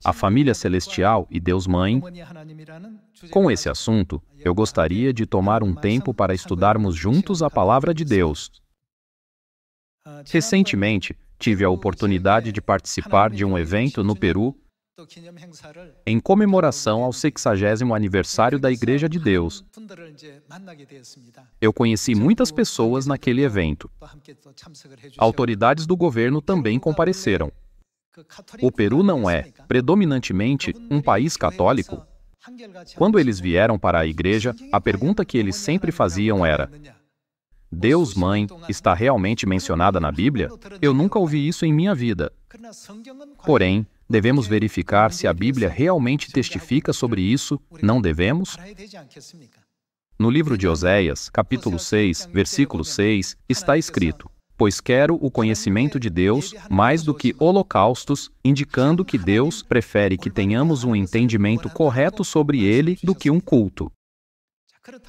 a família celestial e Deus Mãe. Com esse assunto, eu gostaria de tomar um tempo para estudarmos juntos a Palavra de Deus. Recentemente, tive a oportunidade de participar de um evento no Peru em comemoração ao 60º aniversário da Igreja de Deus. Eu conheci muitas pessoas naquele evento. Autoridades do governo também compareceram. O Peru não é, predominantemente, um país católico. Quando eles vieram para a igreja, a pergunta que eles sempre faziam era: Deus Mãe está realmente mencionada na Bíblia? Eu nunca ouvi isso em minha vida. Porém, devemos verificar se a Bíblia realmente testifica sobre isso, não devemos? No livro de Oséias, capítulo 6, versículo 6, está escrito: Pois quero o conhecimento de Deus mais do que holocaustos, indicando que Deus prefere que tenhamos um entendimento correto sobre Ele do que um culto.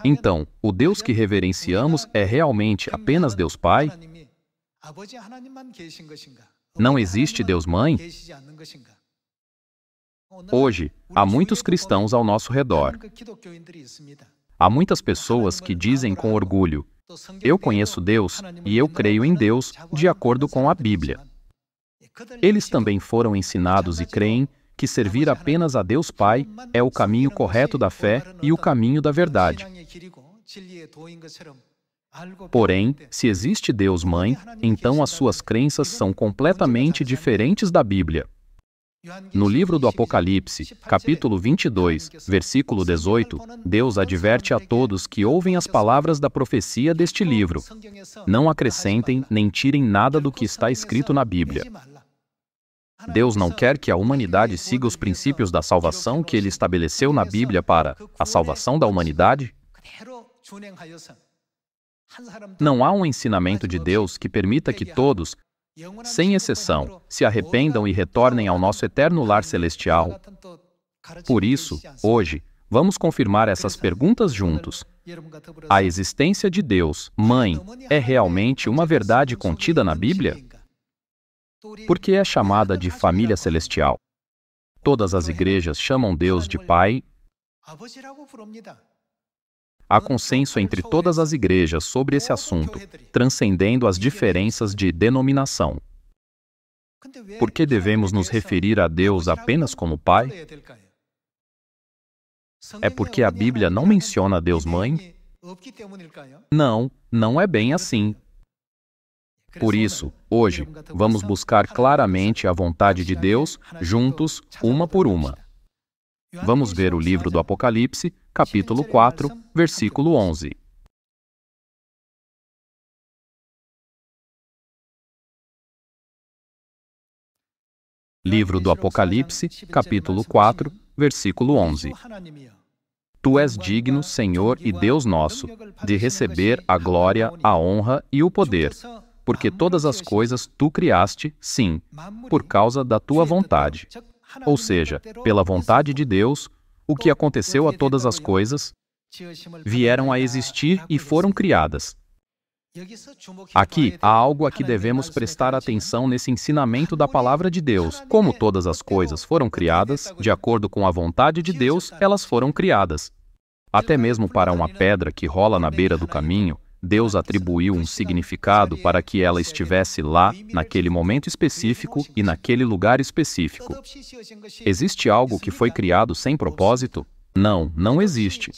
Então, o Deus que reverenciamos é realmente apenas Deus Pai? Não existe Deus Mãe? Hoje, há muitos cristãos ao nosso redor. Há muitas pessoas que dizem com orgulho: Eu conheço Deus e eu creio em Deus de acordo com a Bíblia. Eles também foram ensinados e creem que servir apenas a Deus Pai é o caminho correto da fé e o caminho da verdade. Porém, se existe Deus Mãe, então as suas crenças são completamente diferentes da Bíblia. No livro do Apocalipse, capítulo 22, versículo 18, Deus adverte a todos que ouvem as palavras da profecia deste livro: Não acrescentem nem tirem nada do que está escrito na Bíblia. Deus não quer que a humanidade siga os princípios da salvação que Ele estabeleceu na Bíblia para a salvação da humanidade? Não há um ensinamento de Deus que permita que todos, sem exceção, se arrependam e retornem ao nosso eterno lar celestial. Por isso, hoje, vamos confirmar essas perguntas juntos. A existência de Deus, Mãe, é realmente uma verdade contida na Bíblia? Por que é chamada de família celestial? Todas as igrejas chamam Deus de Pai. Há consenso entre todas as igrejas sobre esse assunto, transcendendo as diferenças de denominação. Por que devemos nos referir a Deus apenas como Pai? É porque a Bíblia não menciona Deus Mãe? Não, não é bem assim. Por isso, hoje, vamos buscar claramente a vontade de Deus, juntos, uma por uma. Vamos ver o livro do Apocalipse, capítulo 4, versículo 11. Livro do Apocalipse, capítulo 4, versículo 11. Tu és digno, Senhor e Deus nosso, de receber a glória, a honra e o poder, porque todas as coisas tu criaste, sim, por causa da tua vontade. Ou seja, pela vontade de Deus, o que aconteceu a todas as coisas vieram a existir e foram criadas. Aqui há algo a que devemos prestar atenção nesse ensinamento da Palavra de Deus. Como todas as coisas foram criadas, de acordo com a vontade de Deus, elas foram criadas. Até mesmo para uma pedra que rola na beira do caminho, Deus atribuiu um significado para que ela estivesse lá, naquele momento específico e naquele lugar específico. Existe algo que foi criado sem propósito? Não, não existe.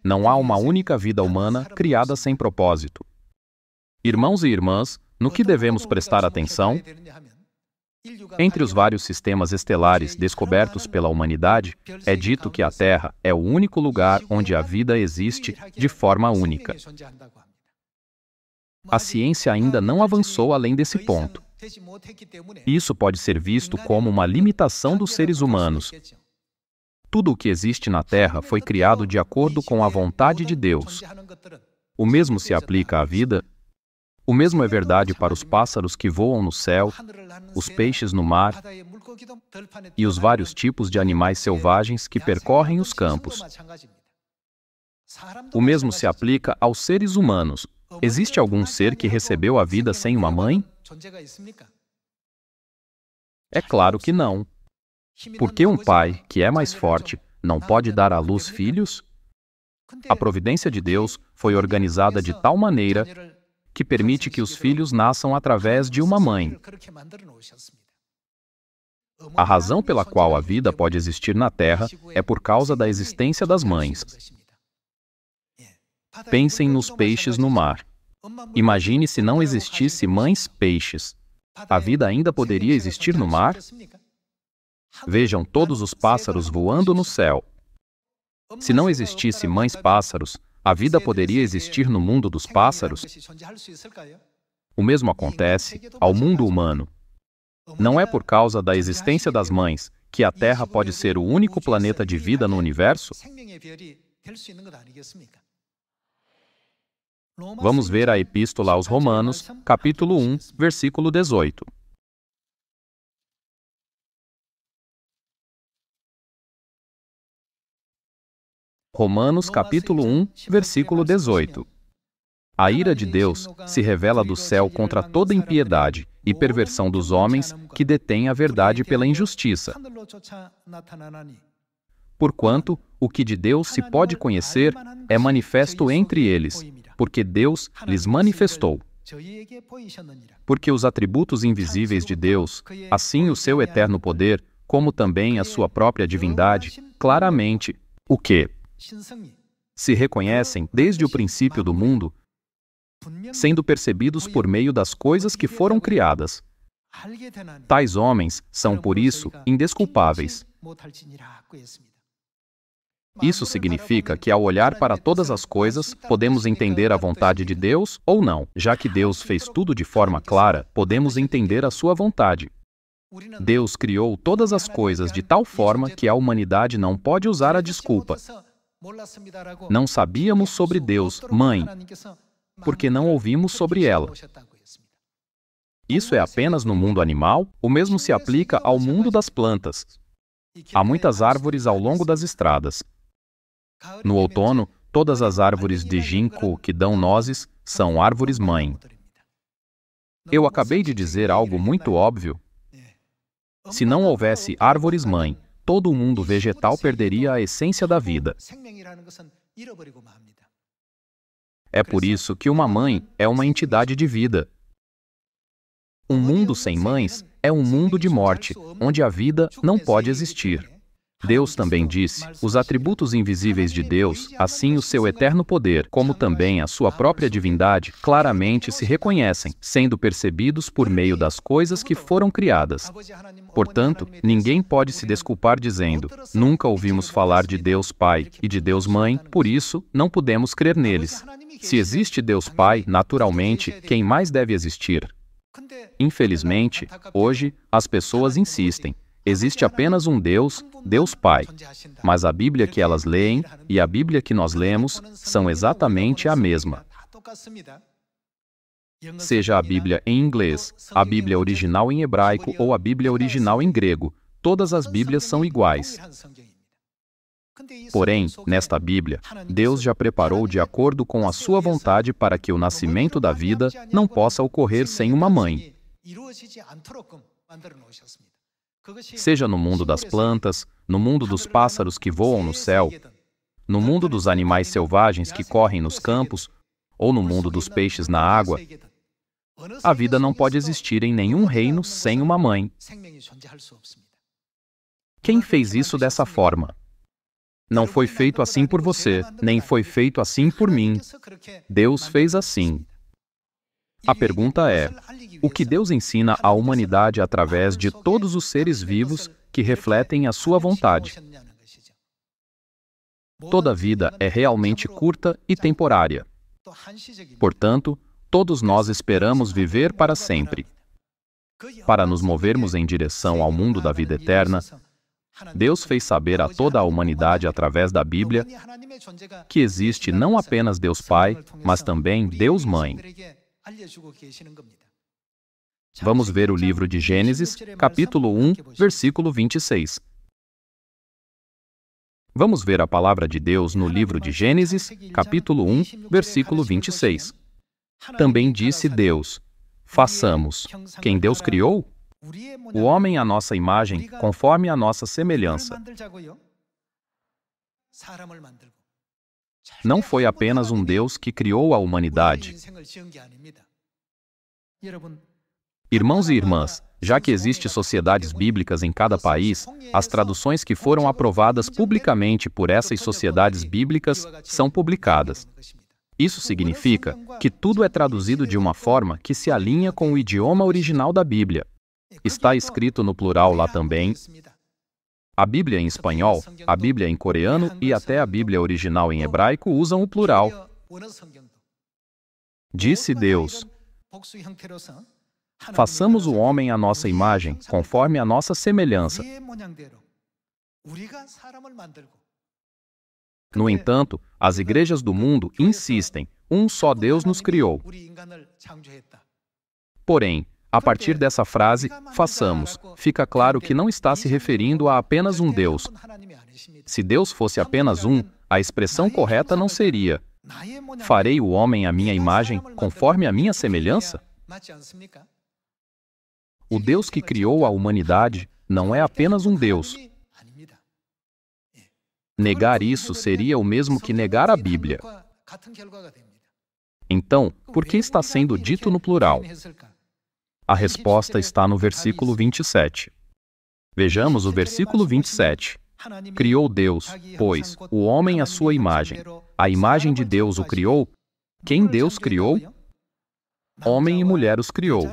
Não há uma única vida humana criada sem propósito. Irmãos e irmãs, no que devemos prestar atenção? Entre os vários sistemas estelares descobertos pela humanidade, é dito que a Terra é o único lugar onde a vida existe de forma única. A ciência ainda não avançou além desse ponto. Isso pode ser visto como uma limitação dos seres humanos. Tudo o que existe na Terra foi criado de acordo com a vontade de Deus. O mesmo se aplica à vida. O mesmo é verdade para os pássaros que voam no céu, os peixes no mar e os vários tipos de animais selvagens que percorrem os campos. O mesmo se aplica aos seres humanos. Existe algum ser que recebeu a vida sem uma mãe? É claro que não. Por que um pai, que é mais forte, não pode dar à luz filhos? A providência de Deus foi organizada de tal maneira que permite que os filhos nasçam através de uma mãe. A razão pela qual a vida pode existir na Terra é por causa da existência das mães. Pensem nos peixes no mar. Imagine se não existisse mães peixes. A vida ainda poderia existir no mar? Vejam todos os pássaros voando no céu. Se não existisse mães pássaros, a vida poderia existir no mundo dos pássaros? O mesmo acontece ao mundo humano. Não é por causa da existência das mães que a Terra pode ser o único planeta de vida no universo? Vamos ver a Epístola aos Romanos, capítulo 1, versículo 18. Romanos, capítulo 1, versículo 18. A ira de Deus se revela do céu contra toda impiedade e perversão dos homens que detêm a verdade pela injustiça. Porquanto o que de Deus se pode conhecer é manifesto entre eles, porque Deus lhes manifestou. Porque os atributos invisíveis de Deus, assim o seu eterno poder, como também a sua própria divindade, claramente, o que se reconhecem desde o princípio do mundo, sendo percebidos por meio das coisas que foram criadas. Tais homens são, por isso, indesculpáveis. Isso significa que, ao olhar para todas as coisas, podemos entender a vontade de Deus ou não. Já que Deus fez tudo de forma clara, podemos entender a sua vontade. Deus criou todas as coisas de tal forma que a humanidade não pode usar a desculpa: não sabíamos sobre Deus, mãe, porque não ouvimos sobre ela. Isso é apenas no mundo animal? O mesmo se aplica ao mundo das plantas. Há muitas árvores ao longo das estradas. No outono, todas as árvores de ginkgo que dão nozes são árvores-mãe. Eu acabei de dizer algo muito óbvio. Se não houvesse árvores-mãe, todo o mundo vegetal perderia a essência da vida. É por isso que uma mãe é uma entidade de vida. Um mundo sem mães é um mundo de morte, onde a vida não pode existir. Deus também disse: os atributos invisíveis de Deus, assim o seu eterno poder, como também a sua própria divindade, claramente se reconhecem, sendo percebidos por meio das coisas que foram criadas. Portanto, ninguém pode se desculpar dizendo: nunca ouvimos falar de Deus Pai e de Deus Mãe, por isso não podemos crer neles. Se existe Deus Pai, naturalmente, quem mais deve existir? Infelizmente, hoje, as pessoas insistem: existe apenas um Deus, Deus Pai. Mas a Bíblia que elas leem e a Bíblia que nós lemos são exatamente a mesma. Seja a Bíblia em inglês, a Bíblia original em hebraico ou a Bíblia original em grego, todas as Bíblias são iguais. Porém, nesta Bíblia, Deus já preparou de acordo com a sua vontade para que o nascimento da vida não possa ocorrer sem uma mãe. Seja no mundo das plantas, no mundo dos pássaros que voam no céu, no mundo dos animais selvagens que correm nos campos, ou no mundo dos peixes na água, a vida não pode existir em nenhum reino sem uma mãe. Quem fez isso dessa forma? Não foi feito assim por você, nem foi feito assim por mim. Deus fez assim. A pergunta é: o que Deus ensina à humanidade através de todos os seres vivos que refletem a sua vontade? Toda vida é realmente curta e temporária. Portanto, todos nós esperamos viver para sempre. Para nos movermos em direção ao mundo da vida eterna, Deus fez saber a toda a humanidade através da Bíblia que existe não apenas Deus Pai, mas também Deus Mãe. Vamos ver o livro de Gênesis, capítulo 1, versículo 26. Vamos ver a palavra de Deus no livro de Gênesis, capítulo 1, versículo 26. Também disse Deus: façamos. Quem Deus criou? O homem à nossa imagem, conforme a nossa semelhança. Não foi apenas um Deus que criou a humanidade. Irmãos e irmãs, já que existem sociedades bíblicas em cada país, as traduções que foram aprovadas publicamente por essas sociedades bíblicas são publicadas. Isso significa que tudo é traduzido de uma forma que se alinha com o idioma original da Bíblia. Está escrito no plural lá também. A Bíblia em espanhol, a Bíblia em coreano e até a Bíblia original em hebraico usam o plural. Disse Deus: façamos o homem à nossa imagem, conforme a nossa semelhança. No entanto, as igrejas do mundo insistem: um só Deus nos criou. Porém, a partir dessa frase, façamos, fica claro que não está se referindo a apenas um Deus. Se Deus fosse apenas um, a expressão correta não seria: farei o homem à minha imagem, conforme a minha semelhança? O Deus que criou a humanidade não é apenas um Deus. Negar isso seria o mesmo que negar a Bíblia. Então, por que está sendo dito no plural? A resposta está no versículo 27. Vejamos o versículo 27. Criou Deus, pois, o homem à sua imagem. A imagem de Deus o criou. Quem Deus criou? Homem e mulher os criou.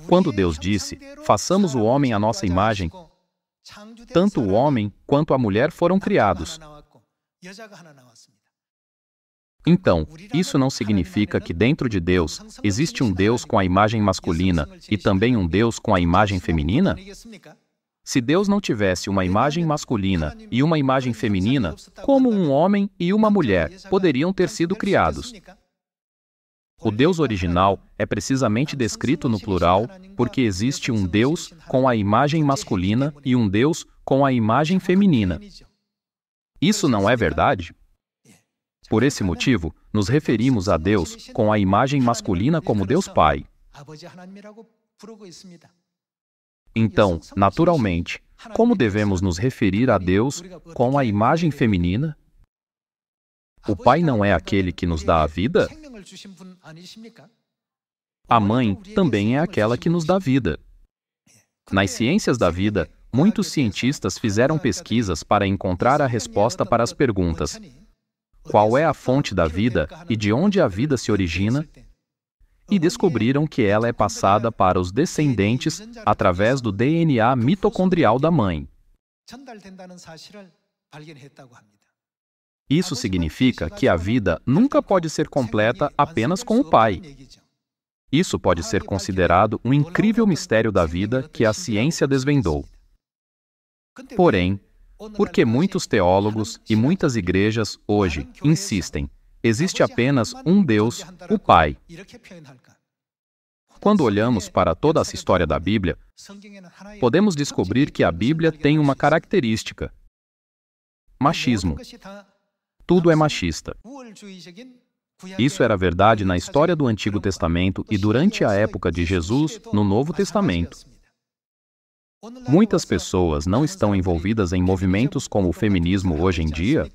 Quando Deus disse: façamos o homem à nossa imagem, tanto o homem quanto a mulher foram criados. Então, isso não significa que dentro de Deus existe um Deus com a imagem masculina e também um Deus com a imagem feminina? Se Deus não tivesse uma imagem masculina e uma imagem feminina, como um homem e uma mulher poderiam ter sido criados? O Deus original é precisamente descrito no plural porque existe um Deus com a imagem masculina e um Deus com a imagem feminina. Isso não é verdade? Por esse motivo, nos referimos a Deus com a imagem masculina como Deus Pai. Então, naturalmente, como devemos nos referir a Deus com a imagem feminina? O Pai não é aquele que nos dá a vida? A mãe também é aquela que nos dá vida. Nas ciências da vida, muitos cientistas fizeram pesquisas para encontrar a resposta para as perguntas: qual é a fonte da vida e de onde a vida se origina? E descobriram que ela é passada para os descendentes através do DNA mitocondrial da mãe. Isso significa que a vida nunca pode ser completa apenas com o pai. Isso pode ser considerado um incrível mistério da vida que a ciência desvendou. Porém, porque muitos teólogos e muitas igrejas hoje insistem: existe apenas um Deus, o Pai. Quando olhamos para toda essa história da Bíblia, podemos descobrir que a Bíblia tem uma característica: machismo. Tudo é machista. Isso era verdade na história do Antigo Testamento e durante a época de Jesus, no Novo Testamento. Muitas pessoas não estão envolvidas em movimentos como o feminismo hoje em dia.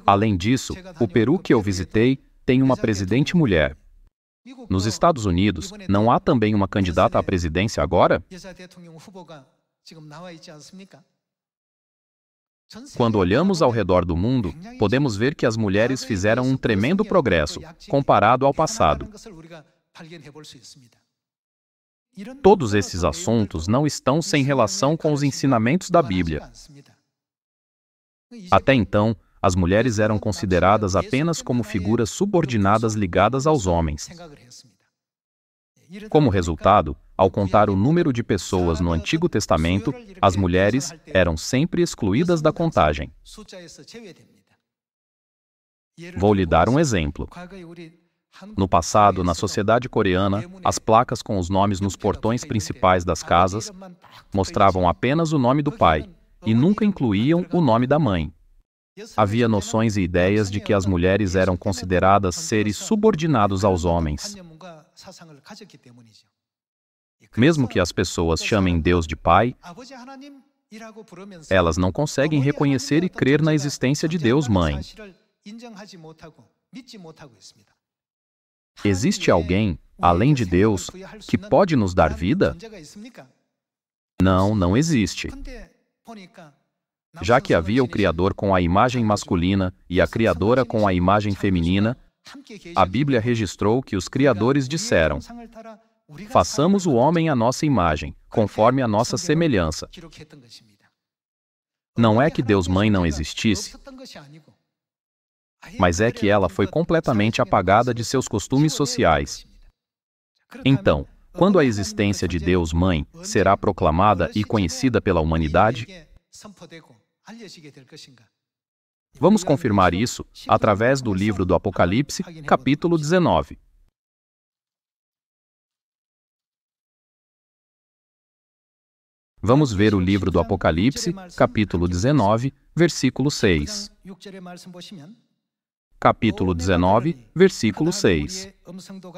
Além disso, o Peru que eu visitei tem uma presidente mulher. Nos Estados Unidos, não há também uma candidata à presidência agora? Quando olhamos ao redor do mundo, podemos ver que as mulheres fizeram um tremendo progresso, comparado ao passado. Todos esses assuntos não estão sem relação com os ensinamentos da Bíblia. Até então, as mulheres eram consideradas apenas como figuras subordinadas ligadas aos homens. Como resultado, ao contar o número de pessoas no Antigo Testamento, as mulheres eram sempre excluídas da contagem. Vou lhe dar um exemplo. No passado, na sociedade coreana, as placas com os nomes nos portões principais das casas mostravam apenas o nome do pai e nunca incluíam o nome da mãe. Havia noções e ideias de que as mulheres eram consideradas seres subordinados aos homens. Mesmo que as pessoas chamem Deus de Pai, elas não conseguem reconhecer e crer na existência de Deus Mãe. Existe alguém, além de Deus, que pode nos dar vida? Não, não existe. Já que havia o Criador com a imagem masculina e a Criadora com a imagem feminina, a Bíblia registrou que os criadores disseram: façamos o homem à nossa imagem, conforme a nossa semelhança. Não é que Deus Mãe não existisse, mas é que ela foi completamente apagada de seus costumes sociais. Então, quando a existência de Deus Mãe será proclamada e conhecida pela humanidade? Vamos confirmar isso através do livro do Apocalipse, capítulo 19. Vamos ver o livro do Apocalipse, capítulo 19, versículo 6. Capítulo 19, versículo 6.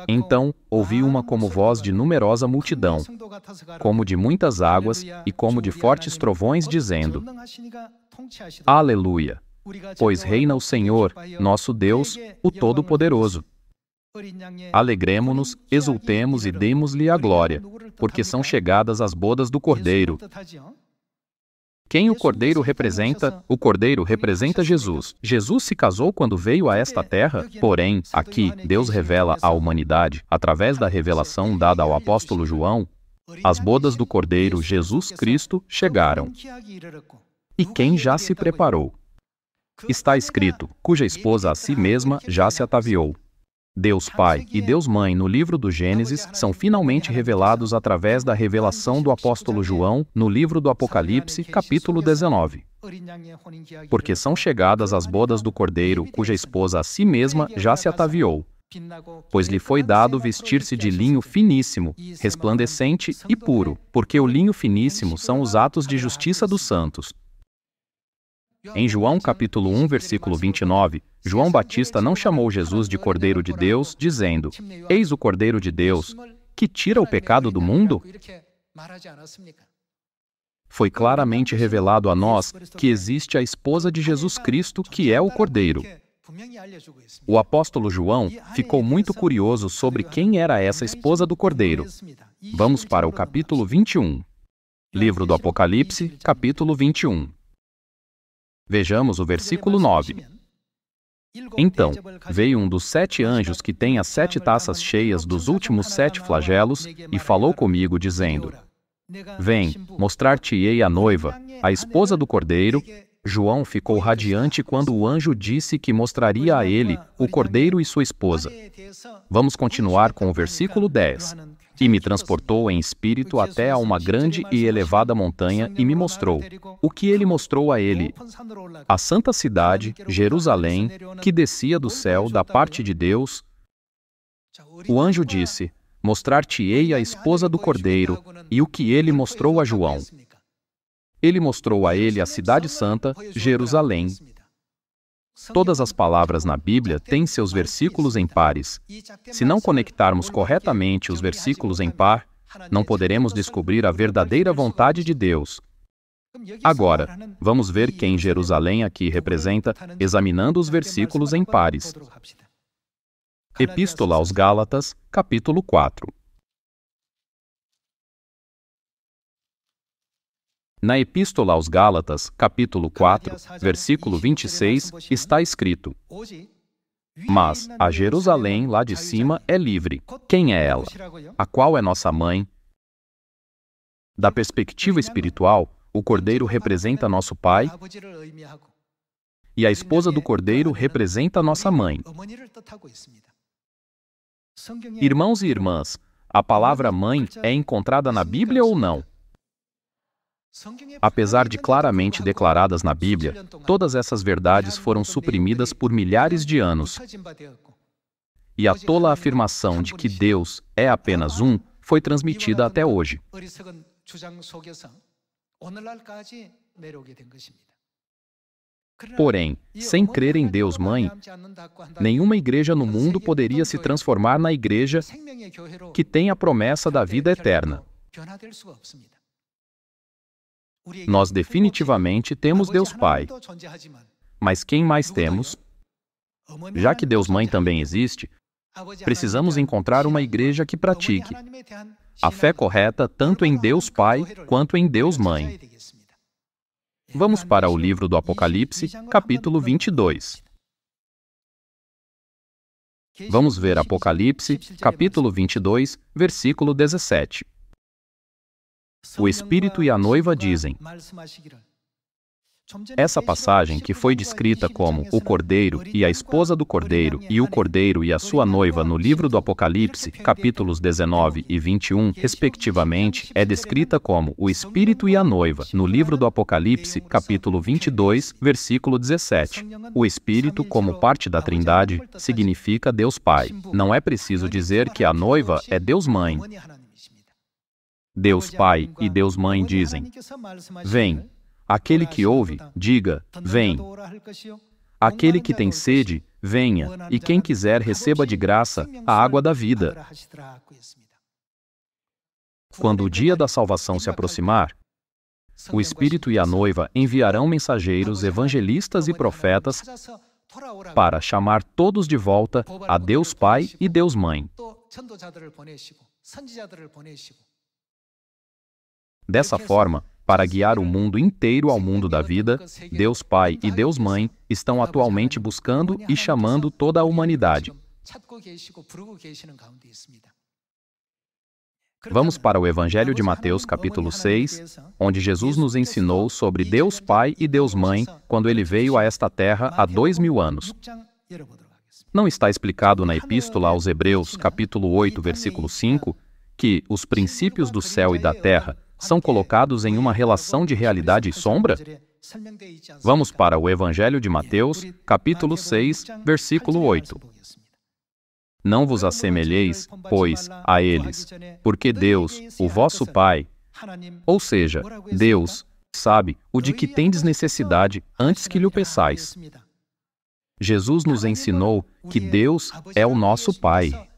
Então ouvi uma como voz de numerosa multidão, como de muitas águas e como de fortes trovões, dizendo: Aleluia! Pois reina o Senhor, nosso Deus, o Todo-Poderoso. Alegremo-nos, exultemos e demos-lhe a glória, porque são chegadas as bodas do Cordeiro. Quem o Cordeiro representa? O Cordeiro representa Jesus. Jesus se casou quando veio a esta terra, porém, aqui, Deus revela à humanidade, através da revelação dada ao apóstolo João, as bodas do Cordeiro Jesus Cristo chegaram. E quem já se preparou? Está escrito, cuja esposa a si mesma já se ataviou. Deus Pai e Deus Mãe no livro do Gênesis são finalmente revelados através da revelação do apóstolo João no livro do Apocalipse, capítulo 19. Porque são chegadas as bodas do Cordeiro, cuja esposa a si mesma já se ataviou. Pois lhe foi dado vestir-se de linho finíssimo, resplandecente e puro, porque o linho finíssimo são os atos de justiça dos santos. Em João capítulo 1, versículo 29, João Batista não chamou Jesus de Cordeiro de Deus, dizendo: Eis o Cordeiro de Deus, que tira o pecado do mundo? Foi claramente revelado a nós que existe a esposa de Jesus Cristo, que é o Cordeiro. O apóstolo João ficou muito curioso sobre quem era essa esposa do Cordeiro. Vamos para o capítulo 21. Livro do Apocalipse, capítulo 21. Vejamos o versículo 9. Então, veio um dos 7 anjos que tem as 7 taças cheias dos últimos 7 flagelos, e falou comigo, dizendo: Vem, mostrar-te-ei a noiva, a esposa do Cordeiro. João ficou radiante quando o anjo disse que mostraria a ele o Cordeiro e sua esposa. Vamos continuar com o versículo 10. E me transportou em espírito até a uma grande e elevada montanha e me mostrou. O que ele mostrou a ele? A santa cidade, Jerusalém, que descia do céu da parte de Deus. O anjo disse: Mostrar-te-ei a esposa do Cordeiro. E o que ele mostrou a João? Ele mostrou a ele a cidade santa, Jerusalém. Todas as palavras na Bíblia têm seus versículos em pares. Se não conectarmos corretamente os versículos em par, não poderemos descobrir a verdadeira vontade de Deus. Agora, vamos ver quem Jerusalém aqui representa, examinando os versículos em pares. Epístola aos Gálatas, capítulo 4. Na Epístola aos Gálatas, capítulo 4, versículo 26, está escrito: Mas a Jerusalém lá de cima é livre. Quem é ela? A qual é nossa mãe? Da perspectiva espiritual, o Cordeiro representa nosso Pai e a esposa do Cordeiro representa nossa mãe. Irmãos e irmãs, a palavra mãe é encontrada na Bíblia ou não? Apesar de claramente declaradas na Bíblia, todas essas verdades foram suprimidas por milhares de anos. E a tola afirmação de que Deus é apenas um foi transmitida até hoje. Porém, sem crer em Deus Mãe, nenhuma igreja no mundo poderia se transformar na igreja que tem a promessa da vida eterna. Nós definitivamente temos Deus Pai. Mas quem mais temos? Já que Deus Mãe também existe, precisamos encontrar uma igreja que pratique a fé correta tanto em Deus Pai quanto em Deus Mãe. Vamos para o livro do Apocalipse, capítulo 22. Vamos ver Apocalipse, capítulo 22, versículo 17. O Espírito e a noiva dizem. Essa passagem, que foi descrita como o Cordeiro e a esposa do Cordeiro e o Cordeiro e a sua noiva no livro do Apocalipse, capítulos 19 e 21, respectivamente, é descrita como o Espírito e a noiva no livro do Apocalipse, capítulo 22, versículo 17. O Espírito, como parte da Trindade, significa Deus Pai. Não é preciso dizer que a noiva é Deus Mãe. Deus Pai e Deus Mãe dizem: vem. Aquele que ouve, diga, vem. Aquele que tem sede, venha, e quem quiser receba de graça a água da vida. Quando o dia da salvação se aproximar, o Espírito e a noiva enviarão mensageiros, evangelistas e profetas para chamar todos de volta a Deus Pai e Deus Mãe. Dessa forma, para guiar o mundo inteiro ao mundo da vida, Deus Pai e Deus Mãe estão atualmente buscando e chamando toda a humanidade. Vamos para o Evangelho de Mateus, capítulo 6, onde Jesus nos ensinou sobre Deus Pai e Deus Mãe quando ele veio a esta terra há 2000 anos. Não está explicado na Epístola aos Hebreus, capítulo 8, versículo 5, que os princípios do céu e da terra são colocados em uma relação de realidade e sombra? Vamos para o Evangelho de Mateus, capítulo 6, versículo 8. Não vos assemelheis, pois, a eles, porque Deus, o vosso Pai, ou seja, Deus, sabe o de que tendes necessidade antes que lhe o peçais. Jesus nos ensinou que Deus é o nosso Pai.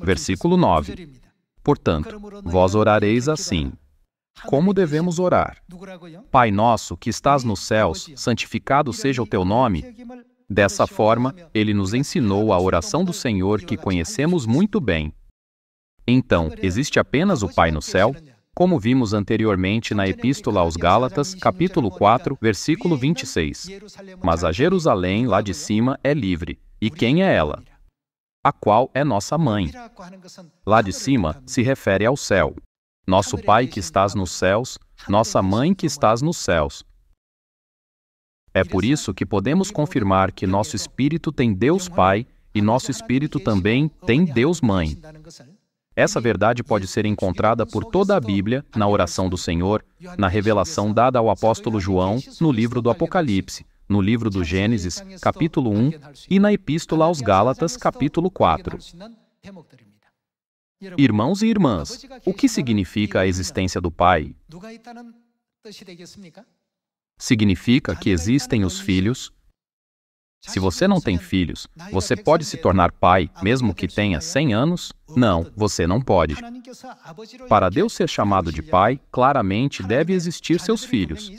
Versículo 9. Portanto, vós orareis assim. Como devemos orar? Pai nosso, que estás nos céus, santificado seja o teu nome. Dessa forma, ele nos ensinou a oração do Senhor que conhecemos muito bem. Então, existe apenas o Pai no céu? Como vimos anteriormente na Epístola aos Gálatas, capítulo 4, versículo 26. Mas a Jerusalém, lá de cima, é livre. E quem é ela? A qual é nossa mãe. Lá de cima se refere ao céu. Nosso Pai que estás nos céus, nossa Mãe que estás nos céus. É por isso que podemos confirmar que nosso espírito tem Deus Pai e nosso espírito também tem Deus Mãe. Essa verdade pode ser encontrada por toda a Bíblia, na oração do Senhor, na revelação dada ao apóstolo João, no livro do Apocalipse, no livro do Gênesis, capítulo 1, e na Epístola aos Gálatas, capítulo 4. Irmãos e irmãs, o que significa a existência do Pai? Significa que existem os filhos. Se você não tem filhos, você pode se tornar pai, mesmo que tenha 100 anos? Não, você não pode. Para Deus ser chamado de pai, claramente deve existir seus filhos.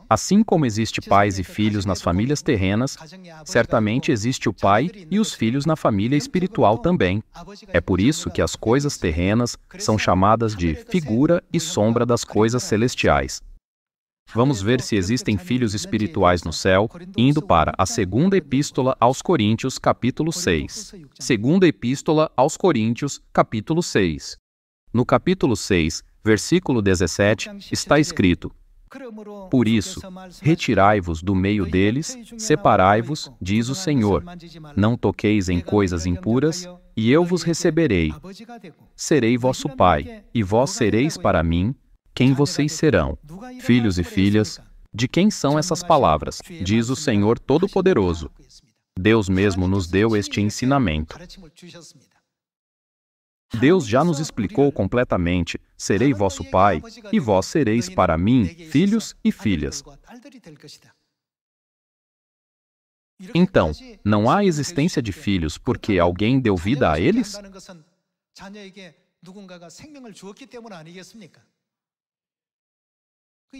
Assim como existe pais e filhos nas famílias terrenas, certamente existe o pai e os filhos na família espiritual também. É por isso que as coisas terrenas são chamadas de figura e sombra das coisas celestiais. Vamos ver se existem filhos espirituais no céu, indo para a segunda Epístola aos Coríntios, capítulo 6. Segunda Epístola aos Coríntios, capítulo 6. No capítulo 6, versículo 17, está escrito: Por isso, retirai-vos do meio deles, separai-vos, diz o Senhor. Não toqueis em coisas impuras, e eu vos receberei. Serei vosso Pai, e vós sereis para mim quem vocês serão. Filhos e filhas, de quem são essas palavras? Diz o Senhor Todo-Poderoso. Deus mesmo nos deu este ensinamento. Deus já nos explicou completamente: serei vosso Pai, e vós sereis para mim filhos e filhas. Então, não há existência de filhos porque alguém deu vida a eles?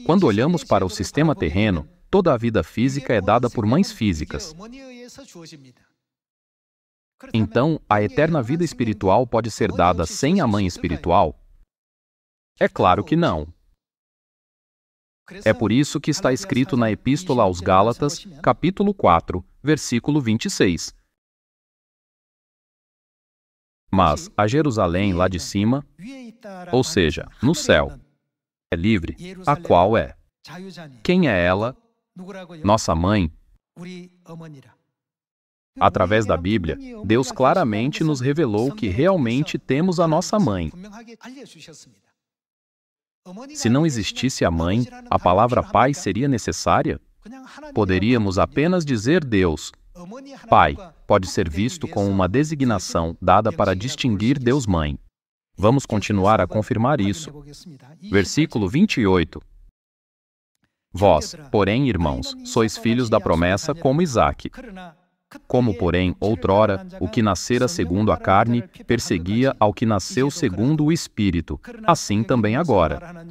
Quando olhamos para o sistema terreno, toda a vida física é dada por mães físicas. Então, a eterna vida espiritual pode ser dada sem a mãe espiritual? É claro que não. É por isso que está escrito na Epístola aos Gálatas, capítulo 4, versículo 26. Mas a Jerusalém lá de cima, ou seja, no céu, é livre, a qual é? Quem é ela? Nossa mãe. Através da Bíblia, Deus claramente nos revelou que realmente temos a nossa mãe. Se não existisse a mãe, a palavra pai seria necessária? Poderíamos apenas dizer Deus. Pai pode ser visto como uma designação dada para distinguir Deus Mãe. Vamos continuar a confirmar isso. Versículo 28. Vós, porém, irmãos, sois filhos da promessa como Isaque. Como, porém, outrora, o que nascera segundo a carne, perseguia ao que nasceu segundo o Espírito, assim também agora.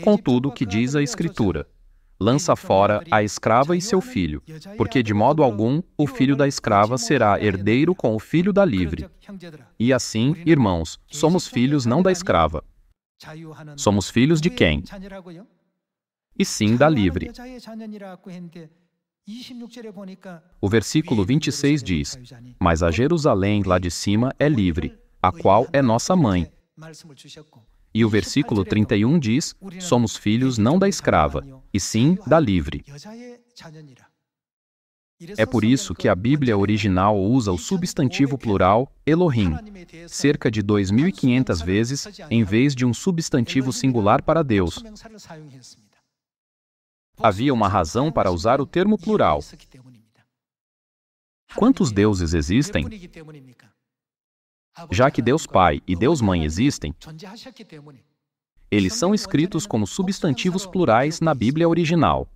Contudo, o que diz a Escritura? Lança fora a escrava e seu filho, porque de modo algum o filho da escrava será herdeiro com o filho da livre. E assim, irmãos, somos filhos não da escrava. Somos filhos de quem? E sim da livre. O versículo 26 diz: Mas a Jerusalém lá de cima é livre, a qual é nossa mãe. E o versículo 31 diz: Somos filhos não da escrava, e sim da livre. É por isso que a Bíblia original usa o substantivo plural Elohim, cerca de 2.500 vezes, em vez de um substantivo singular para Deus. Havia uma razão para usar o termo plural. Quantos deuses existem? Já que Deus Pai e Deus Mãe existem, eles são escritos como substantivos plurais na Bíblia original.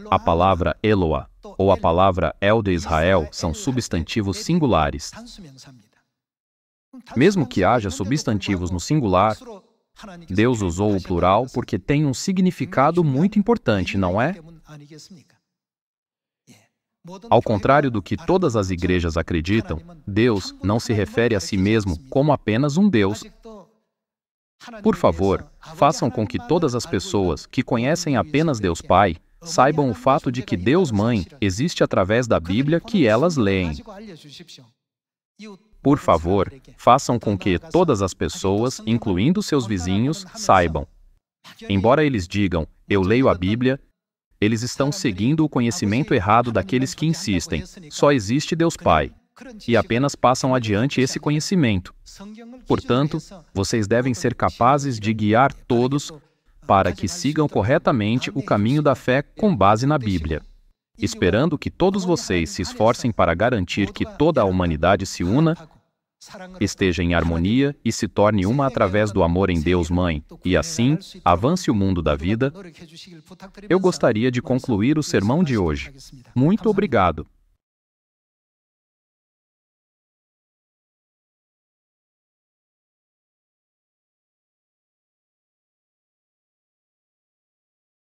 A palavra Eloah ou a palavra El de Israel são substantivos singulares. Mesmo que haja substantivos no singular, Deus usou o plural porque tem um significado muito importante, não é? Ao contrário do que todas as igrejas acreditam, Deus não se refere a si mesmo como apenas um Deus. Por favor, façam com que todas as pessoas que conhecem apenas Deus Pai saibam o fato de que Deus Mãe existe através da Bíblia que elas leem. Por favor, façam com que todas as pessoas, incluindo seus vizinhos, saibam. Embora eles digam, eu leio a Bíblia, eles estão seguindo o conhecimento errado daqueles que insistem, só existe Deus Pai, e apenas passam adiante esse conhecimento. Portanto, vocês devem ser capazes de guiar todos para que sigam corretamente o caminho da fé com base na Bíblia. Esperando que todos vocês se esforcem para garantir que toda a humanidade se una, esteja em harmonia e se torne uma através do amor em Deus Mãe, e assim, avance o mundo da vida, eu gostaria de concluir o sermão de hoje. Muito obrigado.